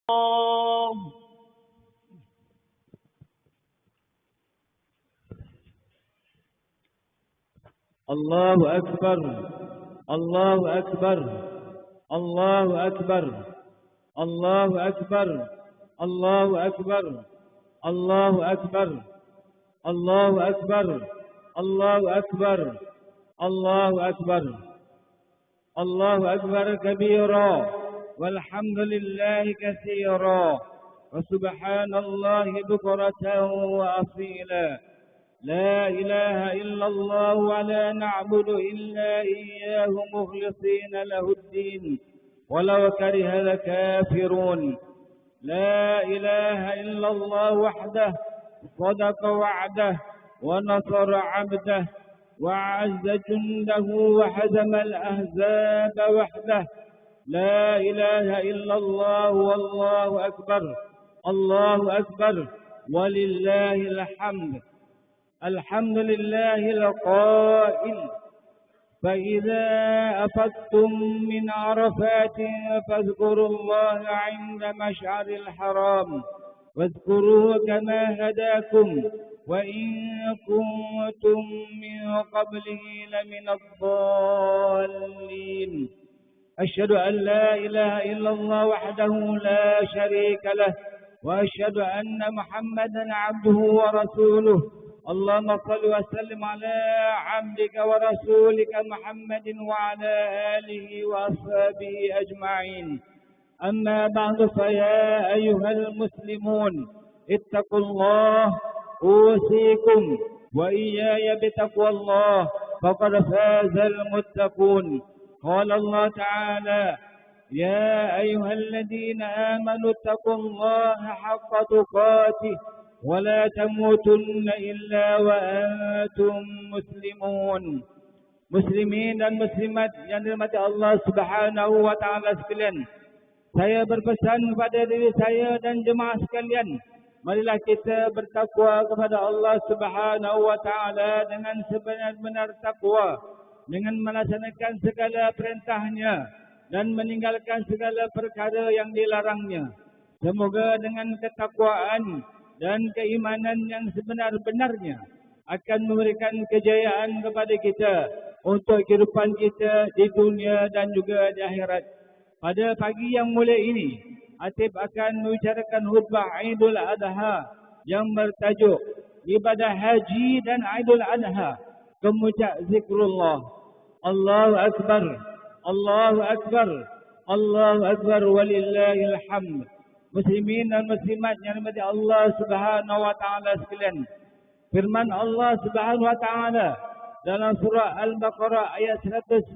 الله أكبر الله أكبر الله أكبر الله أكبر الله أكبر الله أكبر الله أكبر الله أكبر الله أكبر الله أكبر كبيرا والحمد لله كثيرا وسبحان الله بكرة وأصيلا لا إله إلا الله ولا نعبد إلا إياه مخلصين له الدين ولو كره الكافرون لا إله إلا الله وحده صدق وعده ونصر عبده وعز جنده وهزم الأحزاب وحده لا إله إلا الله والله أكبر الله أكبر ولله الحمد الحمد لله القائل فإذا أفضتم من عرفات فاذكروا الله عند مشعر الحرام واذكروه كما هداكم وإن كنتم من قبله لمن الضالين أشهد أن لا إله إلا الله وحده لا شريك له وأشهد أن محمدا عبده ورسوله اللهم صل وسلم على عبدك ورسولك محمد وعلى آله وأصحابه أجمعين أما بعد فيا أيها المسلمون اتقوا الله أوصيكم وإياي بتقوى الله فقد فاز المتقون قال الله تعالى يا أيها الذين آمنوا اتقوا الله حق تقاته ولا تموتن إلا وأنتم مسلمون. Muslimin dan muslimat yang dirahmati Allah Subhanahu wa taala sekalian. Saya berpesan kepada diri saya dan jemaah sekalian, marilah kita bertakwa kepada Allah Subhanahu wa taala dengan sebenar-benar takwa, dengan melaksanakan segala perintahnya dan meninggalkan segala perkara yang dilarangnya. Semoga dengan ketakwaan dan keimanan yang sebenar-benarnya akan memberikan kejayaan kepada kita untuk kehidupan kita di dunia dan juga di akhirat. Pada pagi yang mulia ini, Atib akan membicarakan khutbah Aidul Adha yang bertajuk ibadah haji dan Aidul Adha, kemuncak zikrullah. Allahu Akbar, Allahu Akbar, Allahu Akbar walillahil hamd. Muslimin dan muslimat yang dirahmati Allah Subhanahu wa taala sekalian. Firman Allah Subhanahu wa taala dalam surah Al-Baqarah ayat 198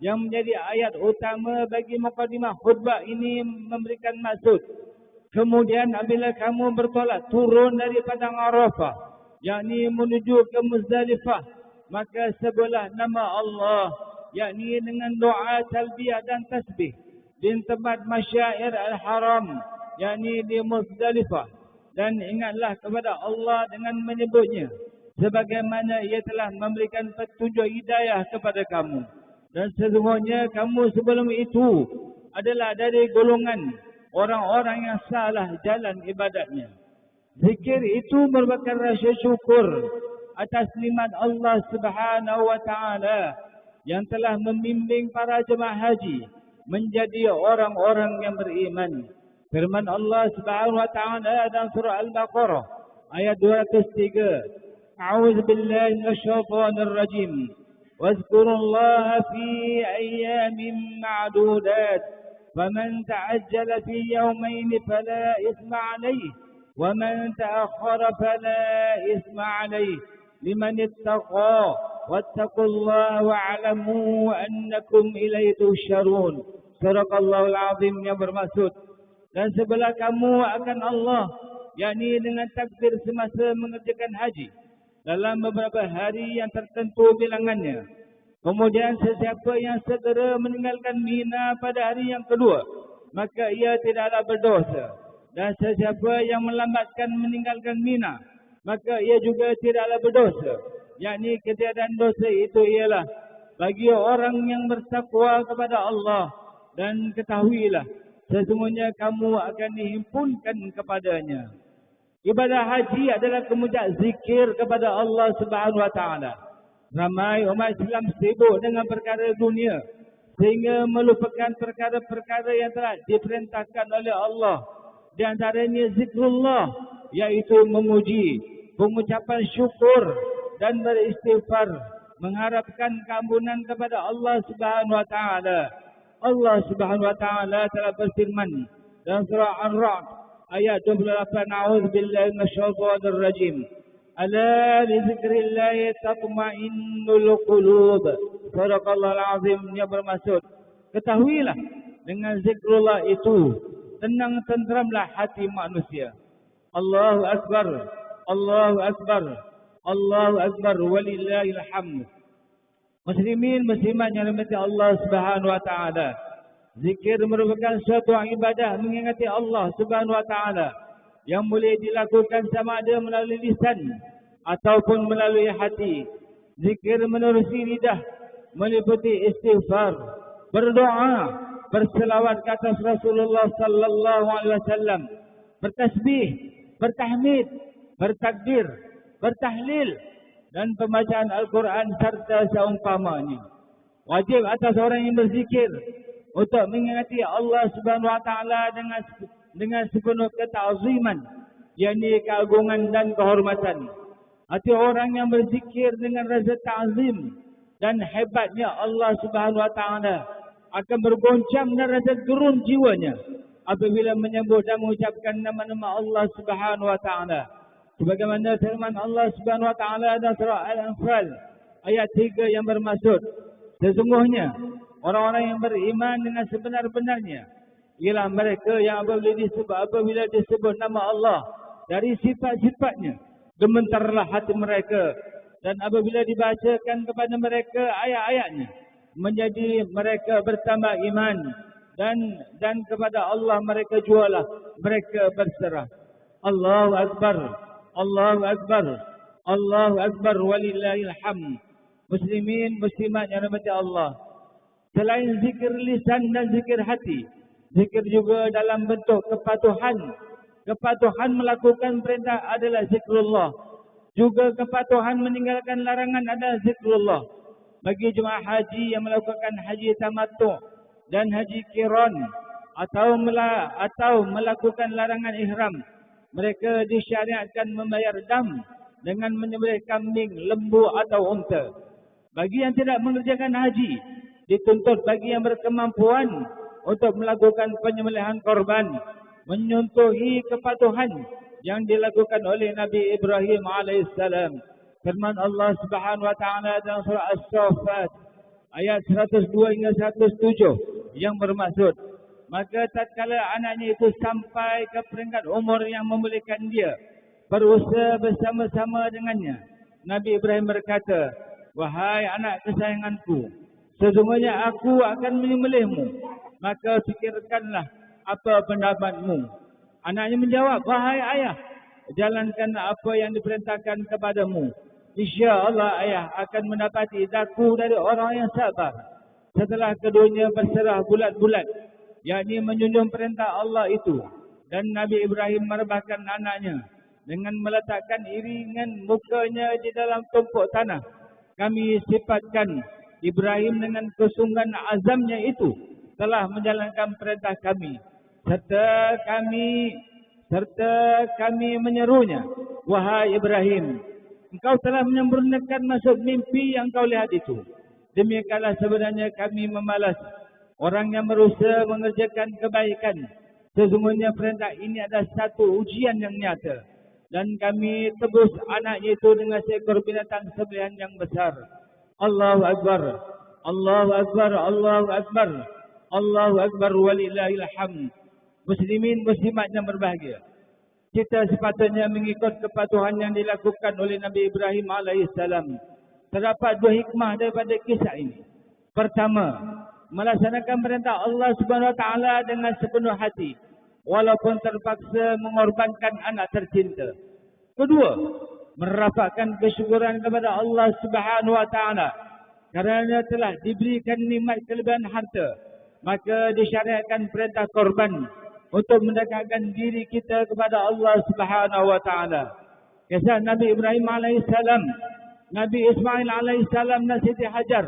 yang menjadi ayat utama bagi mukadimah khutbah ini memberikan maksud. Kemudian apabila kamu bertolak turun dari padang Arafah, yakni menuju ke Muzdalifah, maka sebutlah nama Allah, yakni dengan doa talbiyah dan tasbih di tempat Masyair Al-Haram, yakni di Muzdalifah, dan ingatlah kepada Allah dengan menyebutnya sebagaimana ia telah memberikan petunjuk hidayah kepada kamu. Dan sesungguhnya kamu sebelum itu adalah dari golongan orang-orang yang salah jalan ibadatnya. Zikir itu merupakan rasa syukur atas nikmat Allah Subhanahu wa taala yang telah membimbing para jemaah haji menjadi orang-orang yang beriman. Firman Allah Subhanahu wa taala dalam surah Al-Baqarah ayat 203. A'udzu billahi minasyaitonir rajim. واذكروا الله في أيام معدودات فمن تعجل في يومين فلا إثم عليه ومن تأخر فلا إثم عليه لمن اتقى واتقوا الله واعلموا أنكم إليه تحشرون. Sadaqallahul azim, yang bermaksud, dan sebelah kamu akan Allah, yakni dengan takdir semasa mengerjakan haji dalam beberapa hari yang tertentu bilangannya. Kemudian sesiapa yang segera meninggalkan Mina pada hari yang kedua, maka ia tidaklah berdosa. Dan sesiapa yang melambatkan meninggalkan Mina, maka ia juga tidaklah berdosa. Yakni ketiadaan dosa itu ialah bagi orang yang bertakwa kepada Allah. Dan ketahuilah sesungguhnya kamu akan dihimpunkan kepadanya. Ibadah haji adalah kemudian zikir kepada Allah Subhanahu wa taala. Ramai umat Islam sibuk dengan perkara dunia sehingga melupakan perkara-perkara yang telah diperintahkan oleh Allah. Di antaranya zikrullah, yaitu memuji, pengucapan syukur dan beristighfar, mengharapkan keampunan kepada Allah Subhanahu wa taala. Allah Subhanahu wa taala telah berfirman dalam surah Ar-Ra'd ayat 28, a'udzubillahi minasyaitonir rajim. Ala li dzikrillahi tatma'innul qulub. Sadaqallahul azim, yang bermaksud, ketahuilah dengan zikrullah itu tenang tenteramlah hati manusia. Allahu akbar, Allahu akbar, Allahu akbar, walillahil hamd. Muslimin muslimat yang dirahmati Allah Subhanahu wa taala, zikir merupakan suatu ibadah mengingati Allah Subhanahu wa taala yang boleh dilakukan sama ada melalui lisan ataupun melalui hati. Zikir menerusi lidah meliputi istighfar, berdoa, berselawat ke atas Rasulullah sallallahu alaihi wasallam, bertasbih, bertahmid, bertakbir, bertahlil dan pembacaan Al-Quran serta seumpamanya. Wajib atas orang yang berzikir untuk mengingati Allah Subhanahu wa taala dengan sepenuh keta'ziman, yakni keagungan dan kehormatan. Hati orang yang berzikir dengan rasa ta'zim dan hebatnya Allah Subhanahu wa taala akan bergoncang dan rasa gerun jiwanya apabila menyebut dan mengucapkan nama-nama Allah Subhanahu wa taala. Sebagaimana firman Allah Subhanahu wa taala dalam surah Al-Anfal ayat 3 yang bermaksud, sesungguhnya orang-orang yang beriman dengan sebenar-benarnya ialah mereka yang apabila disebut nama Allah dari sifat-sifatnya, gemetarlah hati mereka, dan apabila dibacakan kepada mereka ayat-ayatnya, menjadi mereka bertambah iman, dan kepada Allah mereka jualah, mereka berserah. Allahu akbar, Allahu akbar, Allahu akbar, walillahil hamd. Muslimin muslimat yang dirahmati Allah, selain zikir lisan dan zikir hati, zikir juga dalam bentuk kepatuhan. Kepatuhan melakukan perintah adalah zikrullah. Juga kepatuhan meninggalkan larangan adalah zikrullah. Bagi jemaah haji yang melakukan haji tamattu' dan haji qiran atau melakukan larangan ihram, mereka disyariatkan membayar dam dengan menyembelih kambing, lembu atau unta. Bagi yang tidak mengerjakan haji, dituntut bagi yang berkemampuan untuk melakukan penyembelihan korban, menyuntuhi kepatuhan yang dilakukan oleh Nabi Ibrahim alaihissalam. Firman Allah Subhanahu wa taala dalam surah As-Saffat ayat 102 hingga 107 yang bermaksud, maka tatkala anaknya itu sampai ke peringkat umur yang membolehkan dia berusaha bersama-sama dengannya, Nabi Ibrahim berkata, wahai anak kesayanganku, sesungguhnya aku akan menyembelihmu, maka fikirkanlah apa pendapatmu. Anaknya menjawab, wahai ayah, jalankanlah apa yang diperintahkan kepadamu. InsyaAllah ayah akan mendapati daku dari orang yang sabar. Setelah keduanya berserah bulat-bulat, yakni menjunjung perintah Allah itu, dan Nabi Ibrahim merebahkan anaknya dengan meletakkan iringan mukanya di dalam tumpuk tanah. Kami sifatkan Ibrahim dengan kesungguhan azamnya itu telah menjalankan perintah kami, serta kami menyerunya, wahai Ibrahim, engkau telah menyempurnakan maksud mimpi yang kau lihat itu. Demikianlah sebenarnya kami membalas orang yang berusaha mengerjakan kebaikan. Sesungguhnya perintah ini adalah satu ujian yang nyata, dan kami tebus anaknya itu dengan seekor binatang sembelihan yang besar. Allahu akbar, Allahu akbar, Allahu akbar, Allahu akbar, walillahil hamd. Muslimin muslimat yang berbahagia, kita sepatutnya mengikut kepatuhan yang dilakukan oleh Nabi Ibrahim alaihissalam. Terdapat dua hikmah daripada kisah ini. Pertama, melaksanakan perintah Allah Subhanahu wa taala dengan sepenuh hati, walaupun terpaksa mengorbankan anak tercinta. Kedua, merapatkan kesyukuran kepada Allah Subhanahu wa taala kerana telah diberikan nikmat kelebihan harta maka disyariatkan perintah korban untuk mendekatkan diri kita kepada Allah Subhanahu wa taala. Kisah Nabi Ibrahim alaihissalam, Nabi Ismail alaihissalam dan Siti Hajar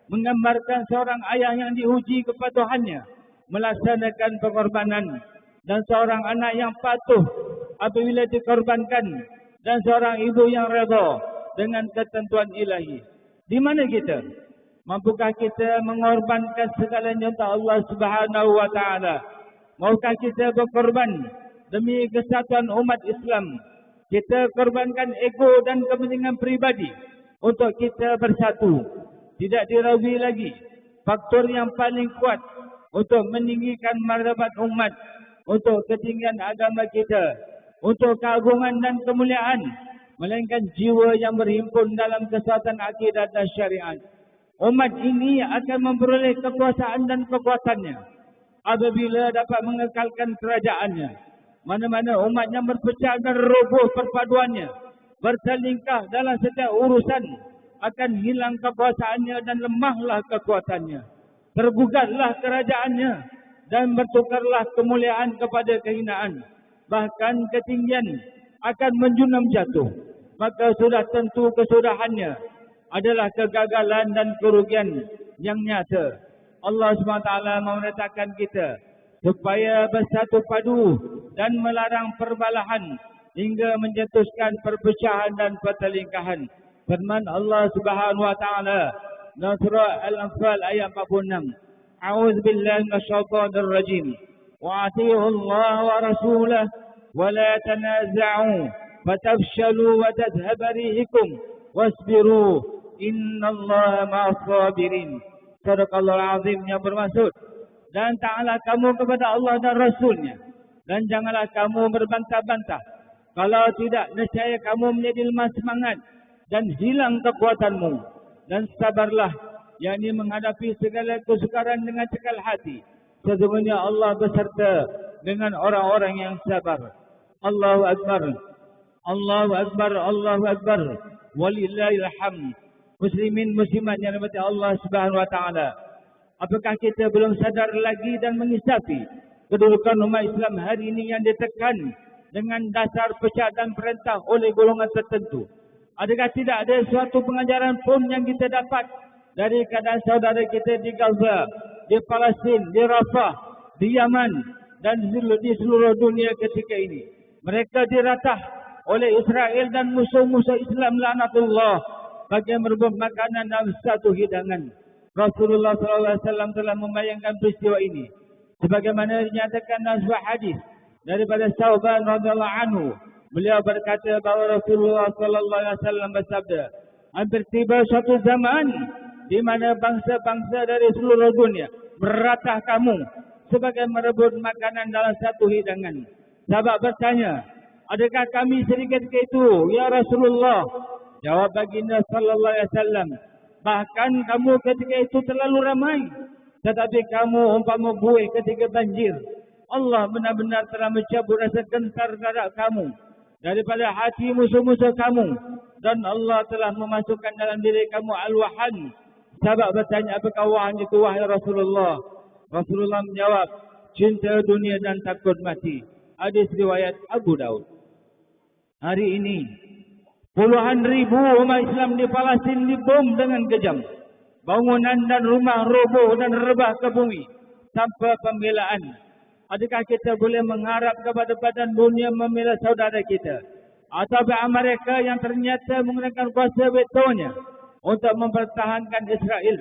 menggambarkan seorang ayah yang diuji kepatuhannya melaksanakan pengorbanan, dan seorang anak yang patuh apabila dikorbankan, dan seorang ibu yang redha dengan ketentuan ilahi. Di mana kita? Mampukah kita mengorbankan segalanya untuk Allah Subhanahu wa taala? Maukah kita berkorban demi kesatuan umat Islam? Kita korbankan ego dan kepentingan pribadi untuk kita bersatu. Tidak dirawi lagi faktor yang paling kuat untuk meninggikan martabat umat, untuk ketinggian agama kita, untuk keagungan dan kemuliaan, melainkan jiwa yang berhimpun dalam kesatuan akidah dan syariat. Umat ini akan memperoleh kekuasaan dan kekuatannya apabila dapat mengekalkan kerajaannya. Mana-mana umat yang berpecah dan roboh perpaduannya, berselingkah dalam setiap urusan, akan hilang kekuasaannya dan lemahlah kekuatannya. Tergugatlah kerajaannya dan bertukarlah kemuliaan kepada kehinaan. Bahkan ketinggian akan menjunam jatuh. Maka sudah tentu kesudahannya adalah kegagalan dan kerugian yang nyata. Allah SWT memerintahkan kita supaya bersatu padu dan melarang perbalahan hingga mencetuskan perpecahan dan pertelingkahan. Firman Allah Subhanahu wa taala dalam surah Al-Anfal ayat 46. A'udzu billahi minasyaitonir rajim. Wa atii'u Allah wa rasulahu wa la tanaza'u fatafshalu wa tadhhaba rihukum wasbiru innallaha ma'as sabirin. Sadaqallahul azim, yang bermaksud, dan taatlah kamu kepada Allah dan Rasulnya, dan janganlah kamu berbantah-bantah. Kalau tidak, nescaya kamu menjadi lemah semangat dan hilang kekuatanmu. Dan sabarlah, yakni menghadapi segala kesukaran dengan cekal hati. Sesungguhnya Allah beserta dengan orang-orang yang sabar. Allahu Akbar, Allahu Akbar, Allahu Akbar, walillahil hamd. Muslimin muslimat yang dirahmati Allah Subhanahu wa taala, apakah kita belum sadar lagi dan mengisapi kedudukan umat Islam hari ini yang ditekan dengan dasar pecah dan perintah oleh golongan tertentu? Adakah tidak ada suatu pengajaran pun yang kita dapat dari keadaan saudara kita di Gaza, di Palestin, di Rafah, di Yaman dan di seluruh dunia ketika ini? Mereka diratah oleh Israel dan musuh-musuh Islam laknatullah bagi merebut makanan dalam satu hidangan. Rasulullah SAW telah membayangkan peristiwa ini sebagaimana dinyatakan dalam sebuah hadis daripada Sauban radhiyallahu anhu. Beliau berkata bahawa Rasulullah SAW bersabda, hampir tiba suatu zaman di mana bangsa-bangsa dari seluruh dunia meratah kamu sebagai merebut makanan dalam satu hidangan. Sahabat bertanya, adakah kami sedikit itu ya Rasulullah? Jawab baginda sallallahu alaihi wasallam, bahkan kamu ketika itu terlalu ramai, tetapi kamu umpama buih ketika banjir. Allah benar-benar telah mencabut rasa gentar terhadap kamu daripada hati musuh-musuh kamu, dan Allah telah memasukkan dalam diri kamu al-wahan. Sahabat bertanya, apakah wahan itu wahai Rasulullah? Rasulullah menjawab, cinta dunia dan takut mati. Hadis riwayat Abu Daud. Hari ini puluhan ribu umat Islam di Palestin dibom dengan kejam. Bangunan dan rumah roboh dan rebah ke bumi tanpa pembelaan. Adakah kita boleh mengharap kepada badan dunia membela saudara kita? Atau mereka yang ternyata menggunakan kuasa vetonya untuk mempertahankan Israel?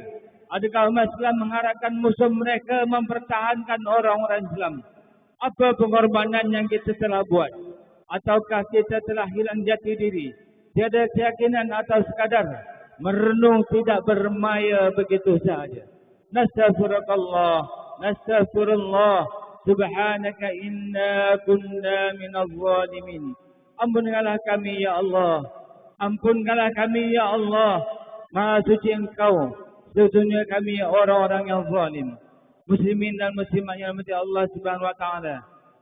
Adakah umat Islam mengharapkan musuh mereka mempertahankan orang-orang Islam? Apa pengorbanan yang kita telah buat? Ataukah kita telah hilang jati diri? Tiada keyakinan atau sekadar merenung tidak bermaya begitu sahaja. Nastaghfirullah, nastaghfirullah, subhanaka inna kunna minaz zalimin. Ampunkanlah kami ya Allah, ampunkanlah kami ya Allah, Maha suci Engkau, sesungguhnya kami orang-orang yang zalim. Muslimin dan muslimat yang dirahmati Allah Subhanahu wa taala,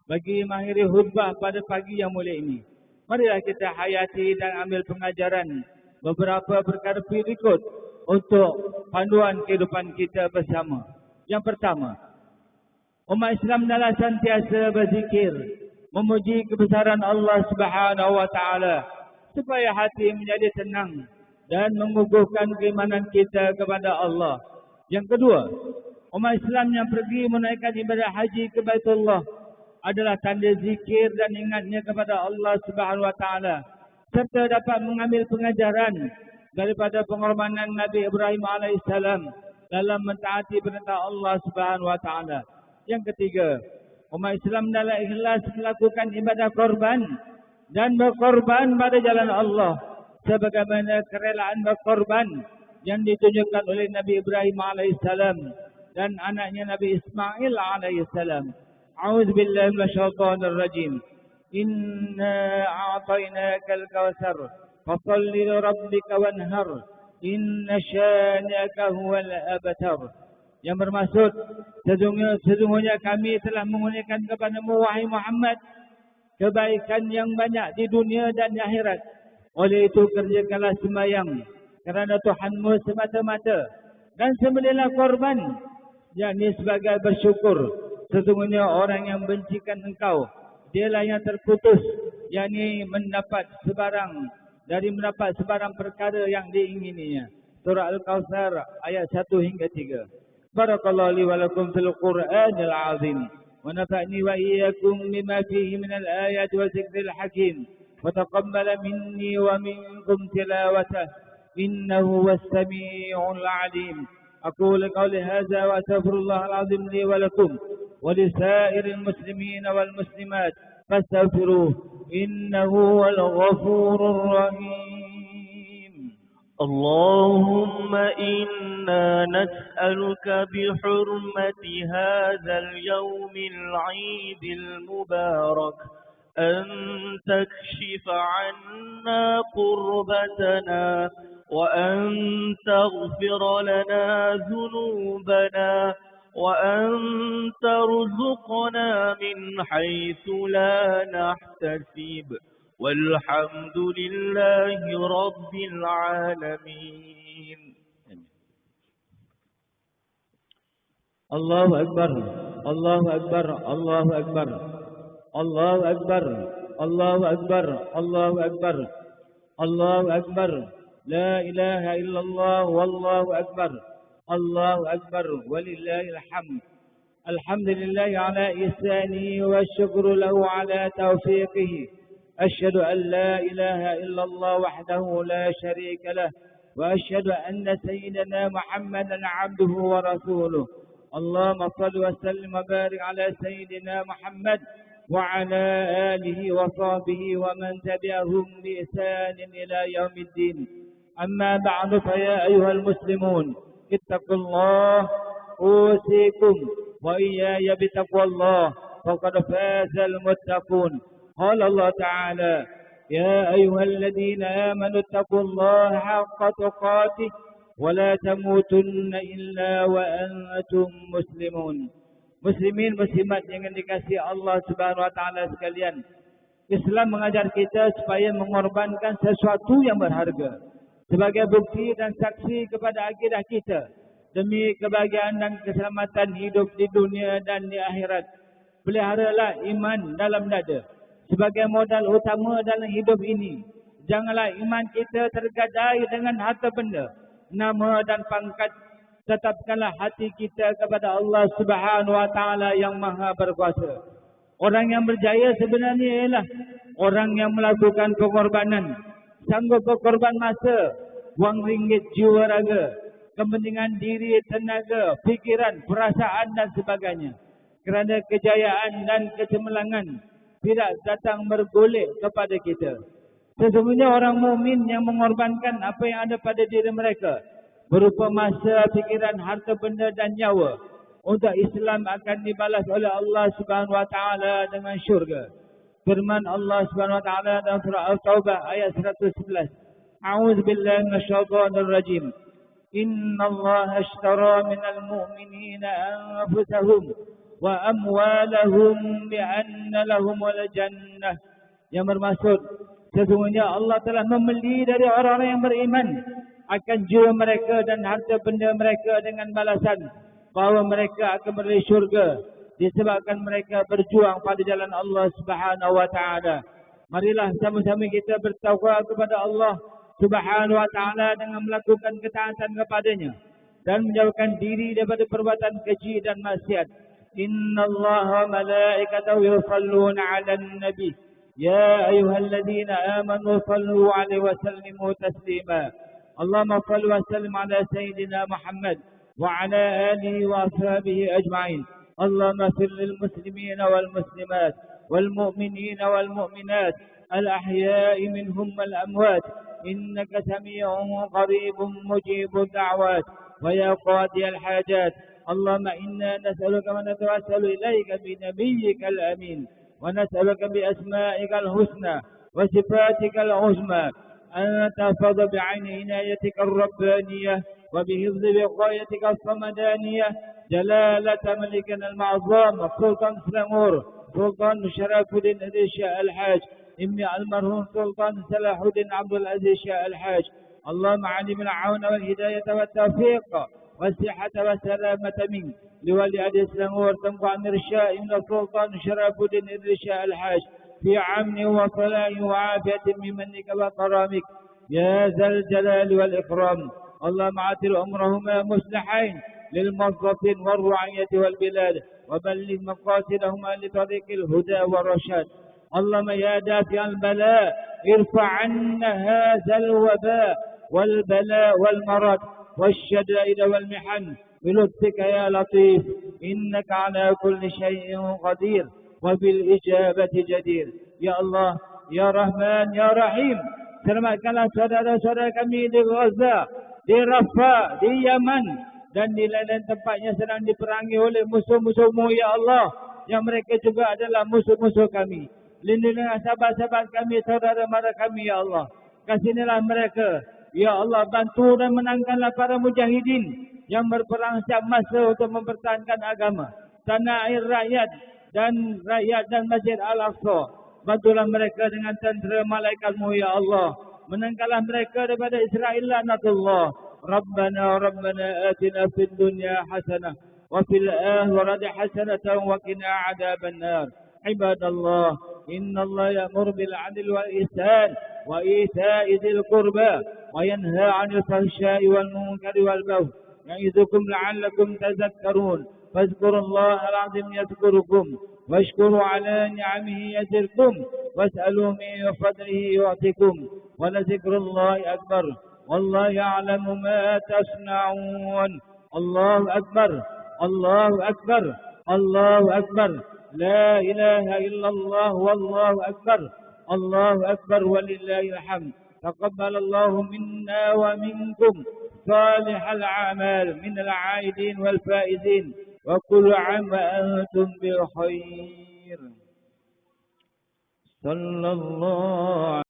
bagi mengakhiri khutbah pada pagi yang mulia ini, marilah kita hayati dan ambil pengajaran beberapa perkara berikut untuk panduan kehidupan kita bersama. Yang pertama, Umat Islam adalah sentiasa berzikir, memuji kebesaran Allah Subhanahu wa taala supaya hati menjadi tenang dan mengukuhkan keimanan kita kepada Allah. Yang kedua, umat Islam yang pergi menunaikan ibadah haji ke Baitullah adalah tanda zikir dan ingatnya kepada Allah Subhanahu wa taala serta dapat mengambil pengajaran daripada pengorbanan Nabi Ibrahim alaihissalam dalam mentaati perintah Allah Subhanahu wa taala. Yang ketiga, umat Islam adalah ikhlas melakukan ibadah korban dan berkorban pada jalan Allah sebagaimana kerelaan berkorban yang ditunjukkan oleh Nabi Ibrahim alaihissalam dan anaknya Nabi Ismail alaihissalam. A'udzubillahi minasyaitonir rajim. Inna a'tainakal kautsar fashalli li rabbika wanhar. Inna syani'aka huwal abtar. Yang bermaksud, sesungguhnya kami telah mengurniakan kepadamu wahai Muhammad kebaikan yang banyak di dunia dan di akhirat. Oleh itu kerjakanlah sembahyang kerana Tuhanmu semata-mata dan sembelihlah korban, yakni sebagai bersyukur. Sesungguhnya orang yang bencikan engkau, dialah yang terputus, yakni mendapat sebarang perkara yang diingininya. Surah Al-Kautsar ayat 1 hingga 3. Barakallahu li wa lakum fil Qur'anil azim wa nafa'ni wa iyyakum bima fihi min al-ayati wa dzikril hakim wa taqabbala minni wa minkum tilawatah innahu was-sami'ul 'alim. Aqulu qawli hadza wa astaghfirullahal azim li wa lakum wa li sa'iril muslimin wal muslimat fastaghfiruhu innahu wal ghafurur rahim. اللهم إنا نسألك بحرمة هذا اليوم العيد المبارك أن تكشف عنا قربتنا وأن تغفر لنا ذنوبنا وأن ترزقنا من حيث لا نحتسب والحمد لله رب العالمين. الله أكبر الله أكبر الله أكبر الله أكبر الله أكبر الله أكبر الله أكبر لا إله إلا الله والله أكبر الله أكبر ولله الحمد. الحمد لله على إحسانه والشكر له على توفيقه. أشهد أن لا إله إلا الله وحده لا شريك له وأشهد أن سيدنا محمدا عبده ورسوله. اللهم صل وسلم وبارك على سيدنا محمد وعلى آله وصحبه ومن تبعهم بإحسان إلى يوم الدين. أما بعد فيا أيها المسلمون اتقوا الله أوصيكم وإياي بتقوى الله فقد فاز المتقون. قال الله تعالى يا أيها الذين آمنوا اتقوا الله حق تقاته ولا تموتن إلا وأنتم مسلمون. Muslimin muslimat yang dikasihi Allah Subhanahu wa taala sekalian, Islam mengajar kita supaya mengorbankan sesuatu yang berharga sebagai bukti dan saksi kepada akidah kita demi kebahagiaan dan keselamatan hidup di dunia dan di akhirat. Peliharalah iman dalam dada sebagai modal utama dalam hidup ini. Janganlah iman kita tergadai dengan harta benda, nama dan pangkat. Tetapkanlah hati kita kepada Allah Subhanahu wa taala yang Maha Berkuasa. Orang yang berjaya sebenarnya ialah orang yang melakukan pengorbanan, sanggup berkorban masa, wang ringgit, jiwa raga, kepentingan diri, tenaga, fikiran, perasaan dan sebagainya. Kerana kejayaan dan kecemerlangan tidak datang bergolek kepada kita. Sesungguhnya orang mukmin yang mengorbankan apa yang ada pada diri mereka berupa masa, fikiran, harta benda dan nyawa untuk Islam akan dibalas oleh Allah Subhanahu wa taala dengan syurga. Firman Allah Subhanahu wa taala dalam surah At-Taubah ayat 111. A'udzubillahi minasyaitonir rajim. Innallaha ashtara minal mu'minina anfusahum wa amwalahum bi'anna lahumul jannah. Yang bermaksud, sesungguhnya Allah telah membeli dari orang-orang yang beriman akan jiwa mereka dan harta benda mereka dengan balasan bahawa mereka akan berada syurga disebabkan mereka berjuang pada jalan Allah Subhanahu wa taala. Marilah sama-sama kita bertakwa kepada Allah Subhanahu wa taala dengan melakukan ketaatan kepadanya dan menjauhkan diri daripada perbuatan keji dan maksiat. Innallaha malaikatahu yusalluna 'alan nabi ya ayyuhalladzina amanu sallu 'alaihi wa sallimu taslima. Allahumma shalli wa sallim 'ala sayyidina Muhammad wa 'ala alihi wa ashabihi ajma'in. Allahumma ighfir lil muslimina wal muslimat والمؤمنين والمؤمنات الأحياء منهم والأموات إنك سميع قريب مجيب الدعوات ويا قاضي الحاجات. اللهم إنا نسألك ونتوسل إليك بنبيك الأمين ونسألك بأسمائك الحسنى وصفاتك العظمى أن تحفظ بعين عنايتك الربانية وبحفظ وقايتك الصمدانية جلالة ملكنا المعظم سلطان سلامور سلطان شرف الدين شاء الحاج ابن المرحوم سلطان صلاح الدين عبد العزيز شاء الحاج. اللهم علم العون والهداية والتوفيق والصحة والسلامة منك لولي الإسلام وارتمق عن الرشاء من السلطان شرف الدين شاء الحاج في عمن وصلاح وعافية من منك وكرامك يا ذا الجلال والإكرام. اللهم عاتر أمرهما مصلحين للموظفين والرعية والبلاد وبلغ مقاصدهما لطريق الهدى والرشاد. اللهم يا دافع البلاء ارفع عنا هذا الوباء والبلاء والمرض والشدائد والمحن بلطفك يا لطيف إنك على كل شيء قدير وبالإجابة جدير. Ya Allah, Ya Rahman, Ya Rahim, selamatkanlah saudara-saudara kami di Gaza, di Rafah, di Yaman dan di lain-lain tempatnya sedang diperangi oleh musuh-musuh-Mu ya Allah, yang mereka juga adalah musuh-musuh kami. Lindungilah sahabat-sahabat kami, saudara-mara kami ya Allah. Kasihanilah mereka ya Allah, bantu dan menangkanlah para mujahidin yang berperang setiap masa untuk mempertahankan agama, tanah air rakyat dan Masjid Al-Aqsa. Bantulah mereka dengan tentera malaikat-Mu ya Allah. Menangkanlah mereka daripada Israel laknatullah. ربنا آتنا في الدنيا حسنة وفي الآخرة حسنة وقنا عذاب النار. عباد الله إن الله يأمر بالعدل والإحسان وإيتاء ذي القربى وينهى عن الفحشاء والمنكر والبغي يعظكم لعلكم تذكرون. فاذكروا الله العظيم يذكركم واشكروا على نعمه يزدكم واسألوا من فضله يعطكم ولذكر الله أكبر والله يعلم ما تصنعون. الله أكبر الله أكبر الله أكبر لا إله إلا الله والله أكبر الله أكبر ولله الحمد. تقبل الله منا ومنكم صالح الأعمال من العائدين والفائزين وكل عام وأنتم بخير. صلى الله